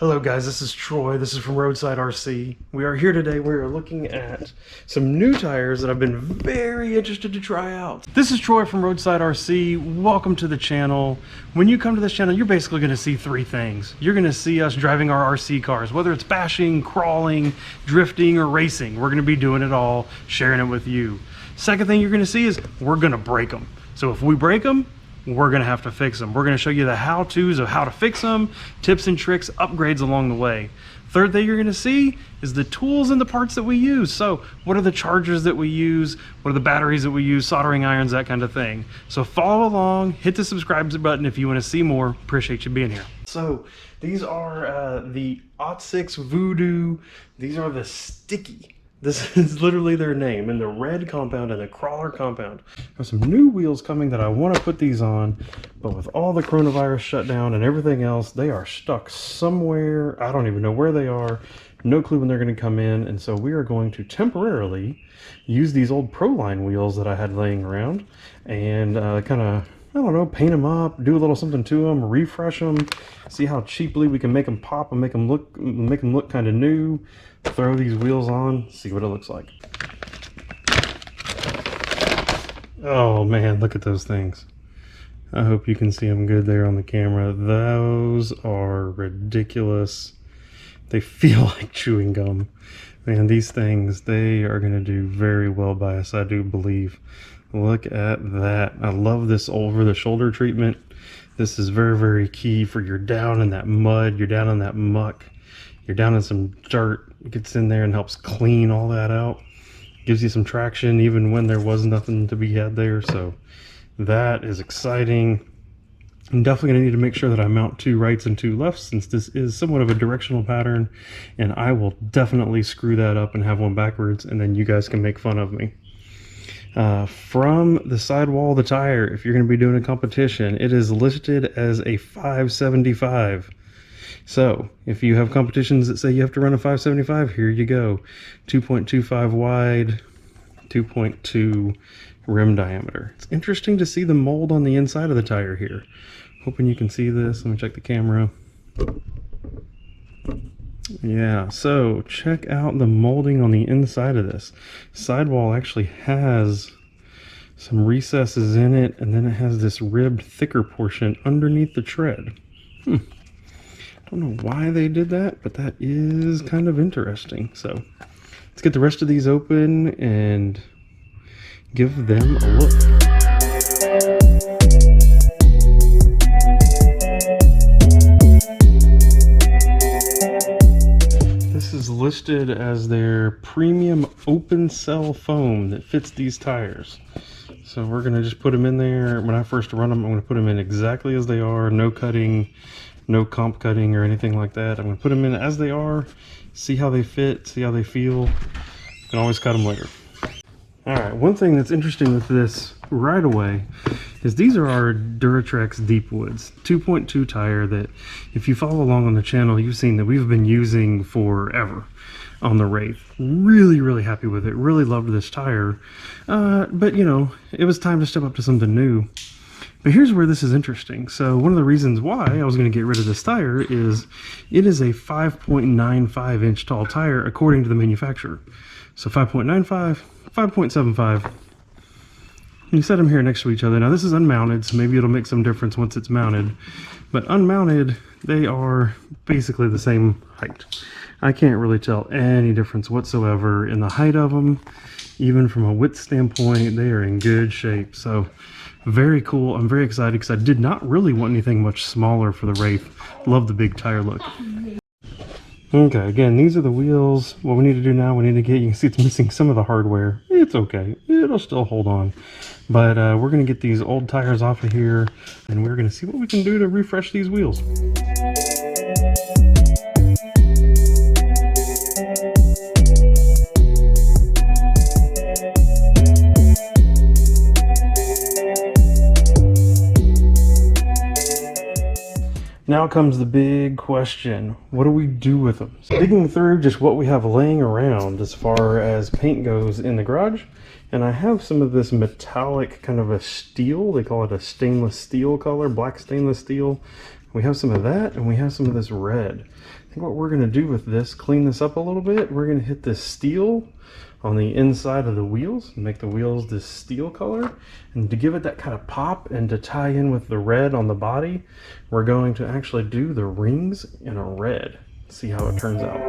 Hello guys, this is Troy. This is from Roadside RC. We are here today. We are looking at some new tires that I've been very interested to try out. This is Troy from Roadside RC. Welcome to the channel. When you come to this channel, you're basically going to see three things. You're going to see us driving our RC cars, whether it's bashing, crawling, drifting, or racing. We're going to be doing it all, sharing it with you. Second thing you're going to see is we're going to break them. So if we break them, we're going to have to fix them. We're going to show you the how-tos of how to fix them, tips and tricks, upgrades along the way. Third thing you're going to see is the tools and the parts that we use. So what are the chargers that we use? What are the batteries that we use? Soldering irons, that kind of thing. So follow along, hit the subscribe button if you want to see more. Appreciate you being here. So these are the Ottsix Voodoo. These are the sticky. This is literally their name, in the red compound and the crawler compound. There's some new wheels coming that I want to put these on, but with all the coronavirus shutdown and everything else, they are stuck somewhere. I don't even know where they are. No clue when they're going to come in, and so we are going to temporarily use these old Proline wheels that I had laying around and kind of, I don't know, paint them up, do a little something to them, refresh them, see how cheaply we can make them pop and make them look kind of new. Throw these wheels on, see what it looks like. Oh man, look at those things. I hope you can see them good there on the camera. Those are ridiculous. They feel like chewing gum. Man, these things, they are going to do very well by us, I do believe. Look at that. I love this over-the-shoulder treatment. This is very, very key for you're down in that mud, you're down in that muck, you're down in some dirt. It gets in there and helps clean all that out. Gives you some traction even when there was nothing to be had there. So that is exciting. I'm definitely going to need to make sure that I mount two rights and two lefts, since this is somewhat of a directional pattern, and I will definitely screw that up and have one backwards, and then you guys can make fun of me. From the sidewall of the tire, if you're going to be doing a competition, it is listed as a 575. So if you have competitions that say you have to run a 575, here you go. 2.25 wide, 2.2 rim diameter. It's interesting to see the mold on the inside of the tire here. Hoping you can see this. Let me check the camera. Yeah, so check out the molding on the inside of this. Sidewall actually has some recesses in it, and then it has this ribbed thicker portion underneath the tread. I don't know why they did that, but that is kind of interesting. So let's get the rest of these open and give them a look. This is listed as their premium open cell foam that fits these tires. So we're going to just put them in there. When I first run them, I'm going to put them in exactly as they are. No cutting, no comp cutting or anything like that. I'm going to put them in as they are, see how they fit, see how they feel. You can always cut them later. Alright, one thing that's interesting with this right away is these are our Duratrex Deepwoods 2.2 tire that, if you follow along on the channel, you've seen that we've been using forever on the Wraith. Really, really happy with it. Really loved this tire. But, you know, it was time to step up to something new. But here's where this is interesting. So one of the reasons why I was going to get rid of this tire is it is a 5.95 inch tall tire according to the manufacturer. So 5.95, 5.75. You set them here next to each other. Now this is unmounted, so maybe it'll make some difference once it's mounted. But unmounted, they are basically the same height. I can't really tell any difference whatsoever in the height of them. Even from a width standpoint, they are in good shape. So very cool. I'm very excited because I did not really want anything much smaller for the Wraith. Love the big tire look. Okay, again, these are the wheels. What we need to do now, we need to get, you can see it's missing some of the hardware. It's okay. It'll still hold on. But we're going to get these old tires off of here, and we're going to see what we can do to refresh these wheels. Now comes the big question. What do we do with them? So digging through just what we have laying around as far as paint goes in the garage, and I have some of this metallic kind of a steel. They call it a stainless steel color, black stainless steel. We have some of that, and we have some of this red. I think what we're going to do with this, clean this up a little bit, we're going to hit this steel on the inside of the wheels and make the wheels this steel color. And to give it that kind of pop and to tie in with the red on the body, we're going to actually do the rings in a red. See how it turns out.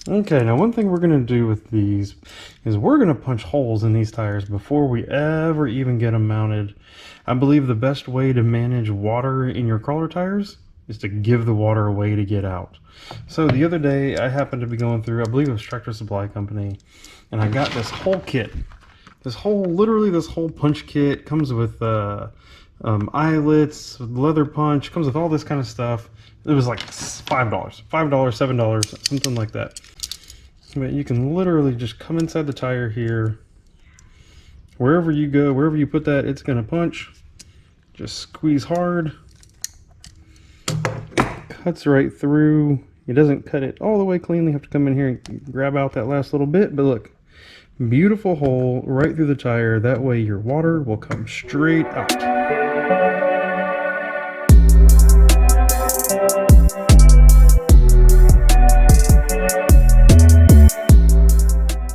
Okay, now one thing we're going to do with these is we're going to punch holes in these tires before we ever even get them mounted. I believe the best way to manage water in your crawler tires is to give the water away to get out. So the other day I happened to be going through, I believe it was Tractor Supply Company, and I got this whole kit. Literally this whole punch kit comes with eyelets, leather punch, comes with all this kind of stuff. It was like $5, $7, something like that. But you can literally just come inside the tire here. Wherever you go, wherever you put that, it's going to punch. Just squeeze hard. Cuts right through. It doesn't cut it all the way cleanly. You have to come in here and grab out that last little bit. But look, beautiful hole right through the tire. That way your water will come straight out.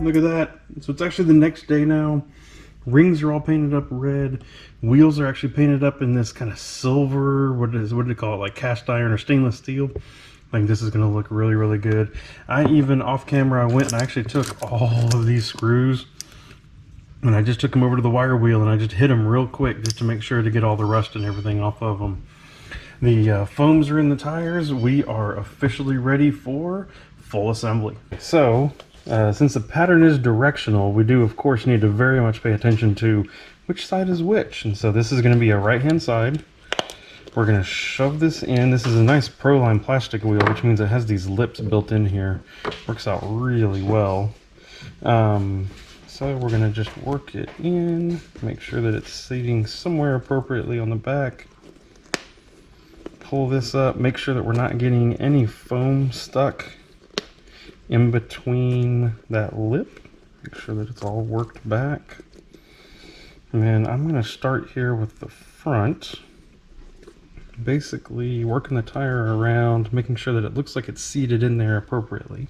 Look at that. So it's actually the next day now. Rings are all painted up red. Wheels are actually painted up in this kind of silver, what do they call it, like cast iron or stainless steel. I think this is going to look really, really good. I even, off camera, I went and I actually took all of these screws and I just took them over to the wire wheel and I just hit them real quick just to make sure to get all the rust and everything off of them. The foams are in the tires. We are officially ready for full assembly. So, since the pattern is directional, we do of course need to very much pay attention to which side is which. And so this is going to be a right hand side. We're going to shove this in. This is a nice Proline plastic wheel, which means it has these lips built in here. Works out really well. So we're going to just work it in, make sure that it's seating somewhere appropriately on the back. Pull this up, make sure that we're not getting any foam stuck in between that lip. Make sure that it's all worked back. And then I'm going to start here with the front. Basically working the tire around, making sure that it looks like it's seated in there appropriately.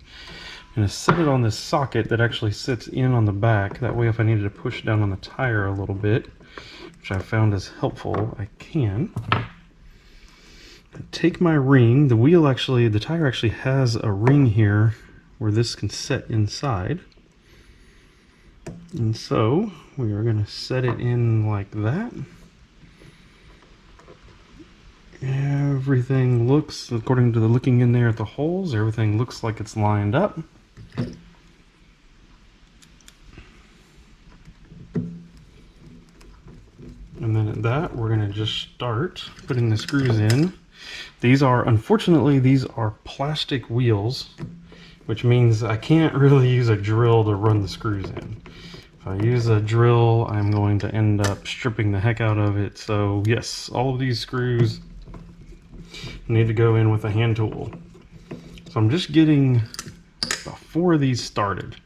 I'm going to set it on this socket that actually sits in on the back. That way if I needed to push down on the tire a little bit, which I found is helpful, I can. Take my ring. The tire actually has a ring here where this can set inside. And so we are going to set it in like that. Everything looks, according to the looking in there at the holes, everything looks like it's lined up. And then at that, we're going to just start putting the screws in. Unfortunately, these are plastic wheels, which means I can't really use a drill to run the screws in. If I use a drill, I'm going to end up stripping the heck out of it. So yes, all of these screws need to go in with a hand tool. So I'm just getting about 4 of these started,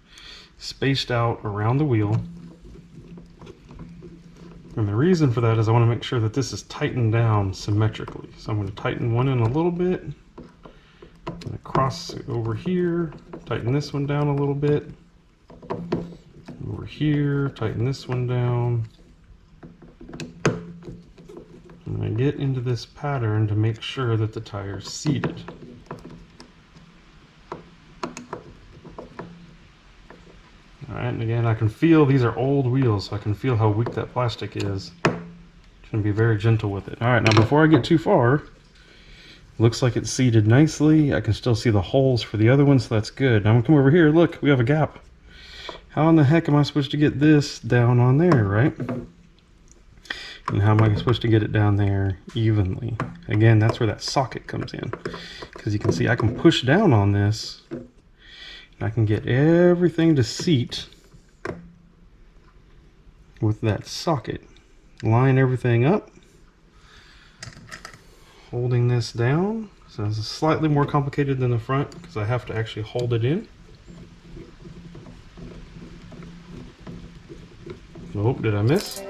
spaced out around the wheel. And the reason for that is I want to make sure that this is tightened down symmetrically. So I'm going to tighten one in a little bit, and across over here, tighten this one down a little bit. Over here, tighten this one down. And I get into this pattern to make sure that the tire's seated. Alright, and again, I can feel these are old wheels, so I can feel how weak that plastic is. I'm going to be very gentle with it. Alright, now before I get too far, looks like it's seated nicely. I can still see the holes for the other ones, so that's good. Now I'm going to come over here. Look, we have a gap. How in the heck am I supposed to get this down on there, right? And how am I supposed to get it down there evenly? Again, that's where that socket comes in. Because you can see I can push down on this. I can get everything to seat with that socket. Line everything up, holding this down. So this is slightly more complicated than the front because I have to actually hold it in. Oh, did I miss?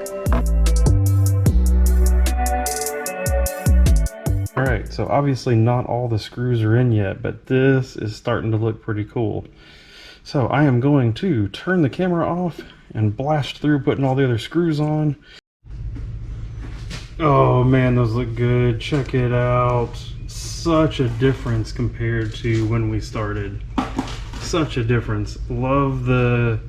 All right, so obviously not all the screws are in yet, but this is starting to look pretty cool. So I am going to turn the camera off and blast through putting all the other screws on. Oh man, those look good. Check it out. Such a difference compared to when we started. Such a difference. Love the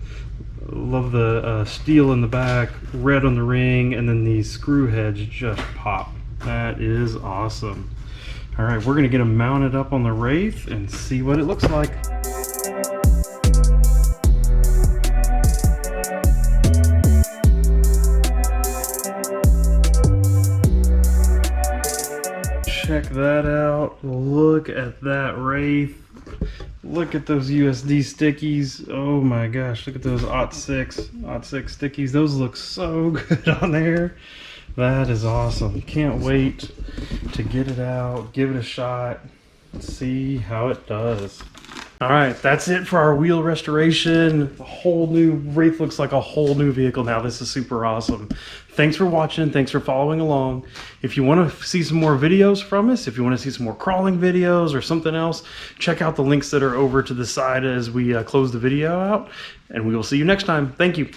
steel in the back, red on the ring, and then these screw heads just pop. That is awesome. All right, we're gonna get them mounted up on the Wraith and see what it looks like. Check that out. Look at that Wraith. Look at those USD stickies. Oh my gosh, look at those Ottsix stickies. Those look so good on there. That is awesome. Can't wait to get it out, give it a shot, see how it does. All right, that's it for our wheel restoration. The whole new Wraith looks like a whole new vehicle now. This is super awesome. Thanks for watching. Thanks for following along. If you want to see some more videos from us, if you want to see some more crawling videos or something else, check out the links that are over to the side as we close the video out, and we will see you next time. Thank you.